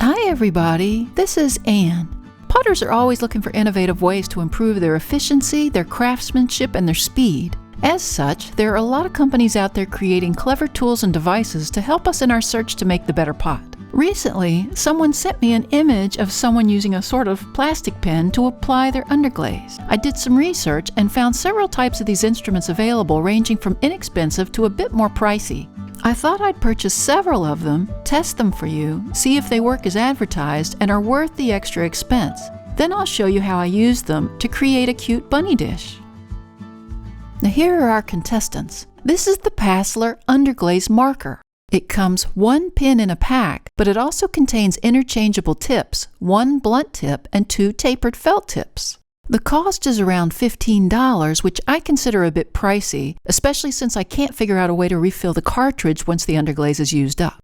Hi everybody, this is Anne. Potters are always looking for innovative ways to improve their efficiency, their craftsmanship, and their speed. As such, there are a lot of companies out there creating clever tools and devices to help us in our search to make the better pot. Recently, someone sent me an image of someone using a sort of plastic pen to apply their underglaze. I did some research and found several types of these instruments available, ranging from inexpensive to a bit more pricey. I thought I'd purchase several of them, test them for you, see if they work as advertised and are worth the extra expense. Then I'll show you how I use them to create a cute bunny dish. Now here are our contestants. This is the Passler Underglaze marker. It comes one pin in a pack, but it also contains interchangeable tips, one blunt tip and two tapered felt tips. The cost is around $15, which I consider a bit pricey, especially since I can't figure out a way to refill the cartridge once the underglaze is used up.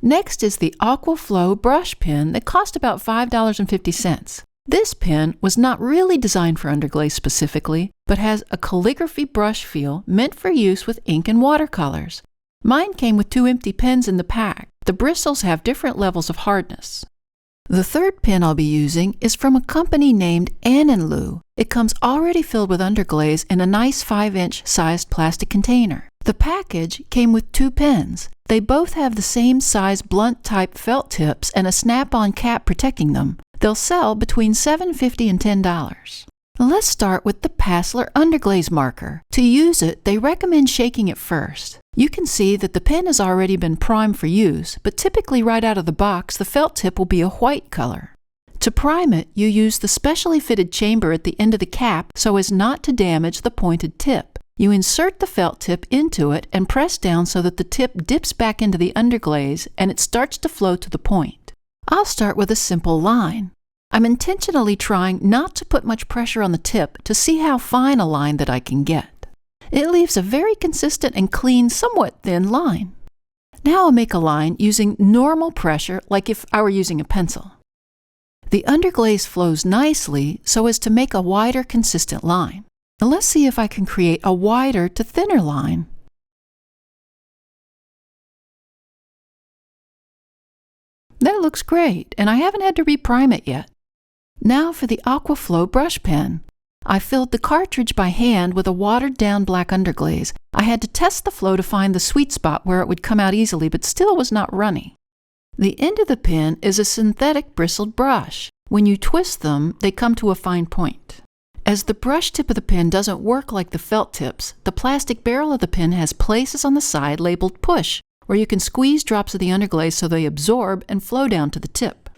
Next is the Aquaflow brush pen that cost about $5.50. This pen was not really designed for underglaze specifically, but has a calligraphy brush feel meant for use with ink and watercolors. Mine came with two empty pens in the pack. The bristles have different levels of hardness. The third pen I'll be using is from a company named Anenloo. It comes already filled with underglaze in a nice 5-inch sized plastic container. The package came with two pens. They both have the same size blunt type felt tips and a snap-on cap protecting them. They'll sell between $7.50 and $10. Let's start with the Passler Underglaze marker. To use it, they recommend shaking it first. You can see that the pen has already been primed for use, but typically right out of the box, the felt tip will be a white color. To prime it, you use the specially fitted chamber at the end of the cap so as not to damage the pointed tip. You insert the felt tip into it and press down so that the tip dips back into the underglaze and it starts to flow to the point. I'll start with a simple line. I'm intentionally trying not to put much pressure on the tip to see how fine a line that I can get. It leaves a very consistent and clean, somewhat thin line. Now I'll make a line using normal pressure like if I were using a pencil. The underglaze flows nicely so as to make a wider, consistent line. Now let's see if I can create a wider to thinner line. That looks great, and I haven't had to reprime it yet. Now for the Aquaflow brush pen. I filled the cartridge by hand with a watered-down black underglaze. I had to test the flow to find the sweet spot where it would come out easily, but still was not runny. The end of the pen is a synthetic bristled brush. When you twist them, they come to a fine point. As the brush tip of the pen doesn't work like the felt tips, the plastic barrel of the pen has places on the side labeled push, where you can squeeze drops of the underglaze so they absorb and flow down to the tip.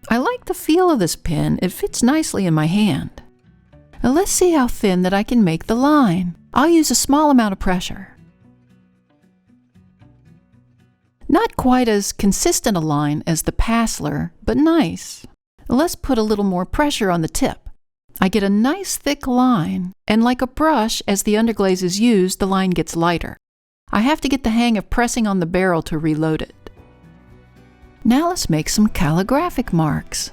I like the feel of this pen. It fits nicely in my hand. Now let's see how thin that I can make the line. I'll use a small amount of pressure. Not quite as consistent a line as the Passler, but nice. Let's put a little more pressure on the tip. I get a nice thick line, and like a brush, as the underglaze is used, the line gets lighter. I have to get the hang of pressing on the barrel to reload it. Now let's make some calligraphic marks.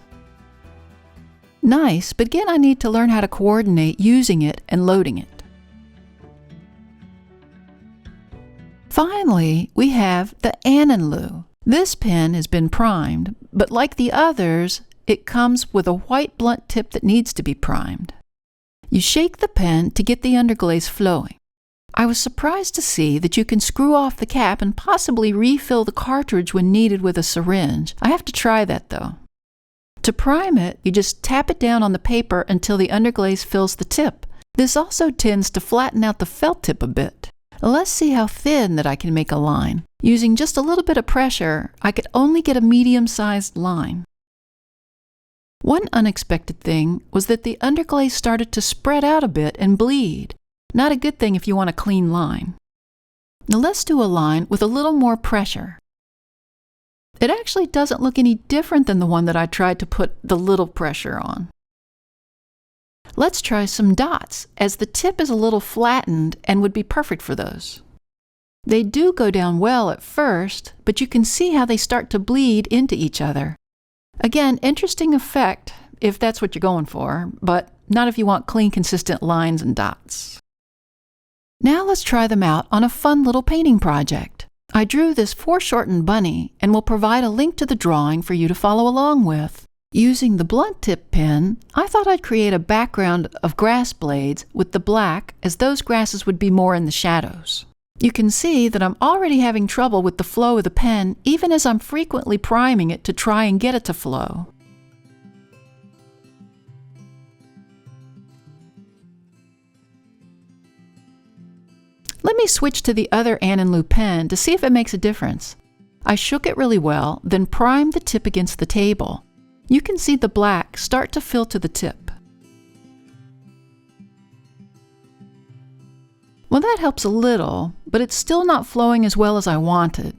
Nice, but again I need to learn how to coordinate using it and loading it. Finally, we have the Anenloo. This pen has been primed, but like the others, it comes with a white blunt tip that needs to be primed. You shake the pen to get the underglaze flowing. I was surprised to see that you can screw off the cap and possibly refill the cartridge when needed with a syringe. I have to try that though. To prime it, you just tap it down on the paper until the underglaze fills the tip. This also tends to flatten out the felt tip a bit. Let's see how thin that I can make a line. Using just a little bit of pressure, I could only get a medium-sized line. One unexpected thing was that the underglaze started to spread out a bit and bleed. Not a good thing if you want a clean line. Now let's do a line with a little more pressure. It actually doesn't look any different than the one that I tried to put the little pressure on. Let's try some dots, as the tip is a little flattened and would be perfect for those. They do go down well at first, but you can see how they start to bleed into each other. Again, interesting effect if that's what you're going for, but not if you want clean, consistent lines and dots. Now let's try them out on a fun little painting project. I drew this foreshortened bunny and will provide a link to the drawing for you to follow along with. Using the blunt tip pen, I thought I'd create a background of grass blades with the black, as those grasses would be more in the shadows. You can see that I'm already having trouble with the flow of the pen, even as I'm frequently priming it to try and get it to flow. Let me switch to the other Anenloo pen to see if it makes a difference. I shook it really well, then primed the tip against the table. You can see the black start to fill to the tip. Well, that helps a little, but it's still not flowing as well as I wanted.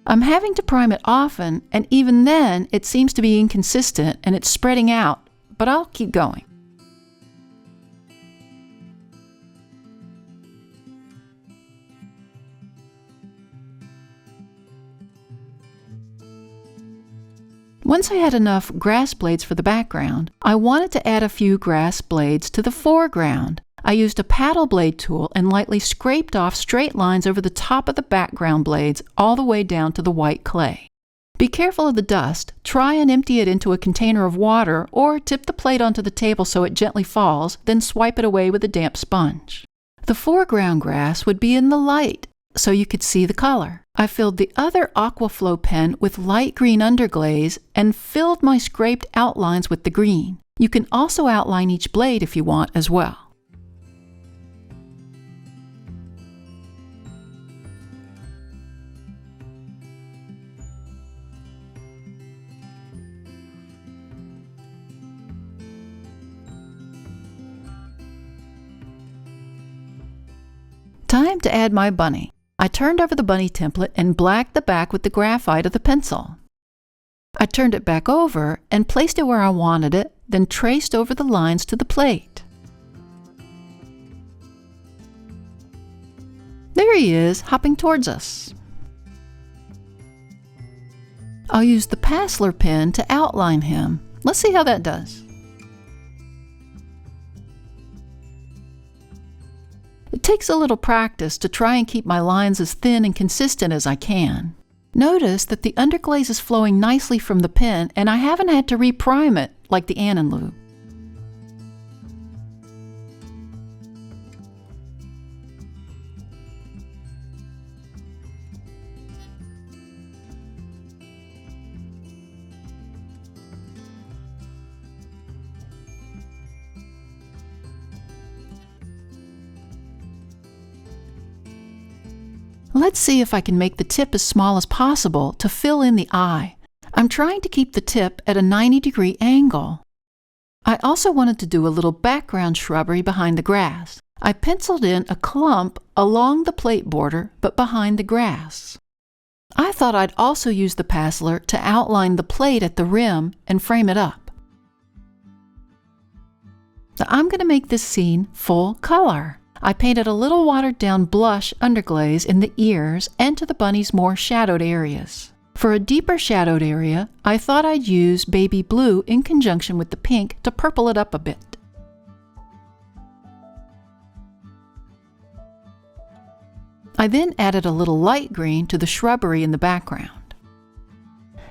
I'm having to prime it often, and even then it seems to be inconsistent and it's spreading out, but I'll keep going. Once I had enough grass blades for the background, I wanted to add a few grass blades to the foreground. I used a paddle blade tool and lightly scraped off straight lines over the top of the background blades all the way down to the white clay. Be careful of the dust. Try and empty it into a container of water or tip the plate onto the table so it gently falls, then swipe it away with a damp sponge. The foreground grass would be in the light, so you could see the color. I filled the other Aquaflow pen with light green underglaze and filled my scraped outlines with the green. You can also outline each blade if you want as well. Time to add my bunny. I turned over the bunny template and blacked the back with the graphite of the pencil. I turned it back over and placed it where I wanted it, then traced over the lines to the plate. There he is, hopping towards us. I'll use the Passler pen to outline him. Let's see how that does. It takes a little practice to try and keep my lines as thin and consistent as I can. Notice that the underglaze is flowing nicely from the pen and I haven't had to reprime it like the Anenloo. Let's see if I can make the tip as small as possible to fill in the eye. I'm trying to keep the tip at a 90-degree angle. I also wanted to do a little background shrubbery behind the grass. I penciled in a clump along the plate border, but behind the grass. I thought I'd also use the Passler to outline the plate at the rim and frame it up. Now I'm going to make this scene full color. I painted a little watered-down blush underglaze in the ears and to the bunny's more shadowed areas. For a deeper shadowed area, I thought I'd use baby blue in conjunction with the pink to purple it up a bit. I then added a little light green to the shrubbery in the background.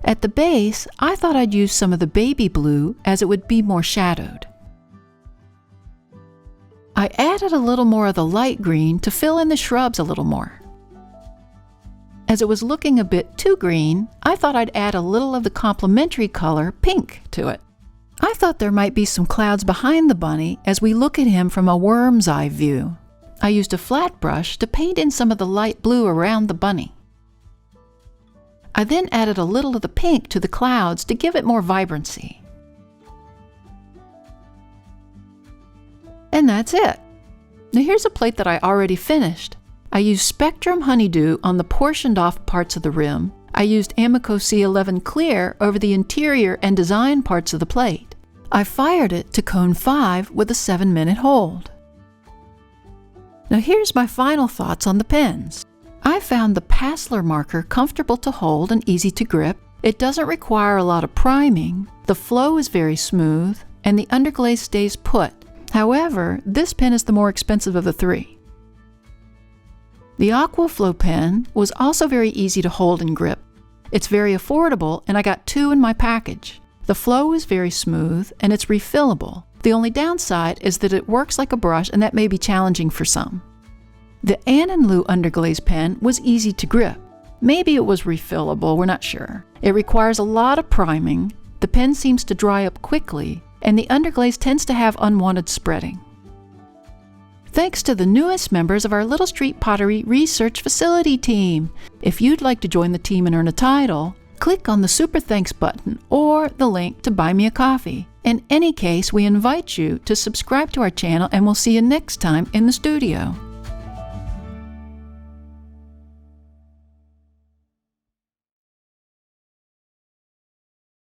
At the base, I thought I'd use some of the baby blue as it would be more shadowed. I added a little more of the light green to fill in the shrubs a little more. As it was looking a bit too green, I thought I'd add a little of the complementary color pink to it. I thought there might be some clouds behind the bunny as we look at him from a worm's eye view. I used a flat brush to paint in some of the light blue around the bunny. I then added a little of the pink to the clouds to give it more vibrancy. And that's it. Now here's a plate that I already finished. I used Spectrum Honeydew on the portioned off parts of the rim. I used Amico C11 Clear over the interior and design parts of the plate. I fired it to cone 5 with a 7-minute hold. Now here's my final thoughts on the pens. I found the Passler marker comfortable to hold and easy to grip. It doesn't require a lot of priming. The flow is very smooth and the underglaze stays put. However, this pen is the more expensive of the three. The Aquaflow pen was also very easy to hold and grip. It's very affordable, and I got 2 in my package. The flow is very smooth, and it's refillable. The only downside is that it works like a brush, and that may be challenging for some. The Anenloo Underglaze pen was easy to grip. Maybe it was refillable, we're not sure. It requires a lot of priming, the pen seems to dry up quickly, and the underglaze tends to have unwanted spreading. Thanks to the newest members of our Little Street Pottery Research Facility team. If you'd like to join the team and earn a title, click on the Super Thanks button or the link to buy me a coffee. In any case, we invite you to subscribe to our channel, and we'll see you next time in the studio.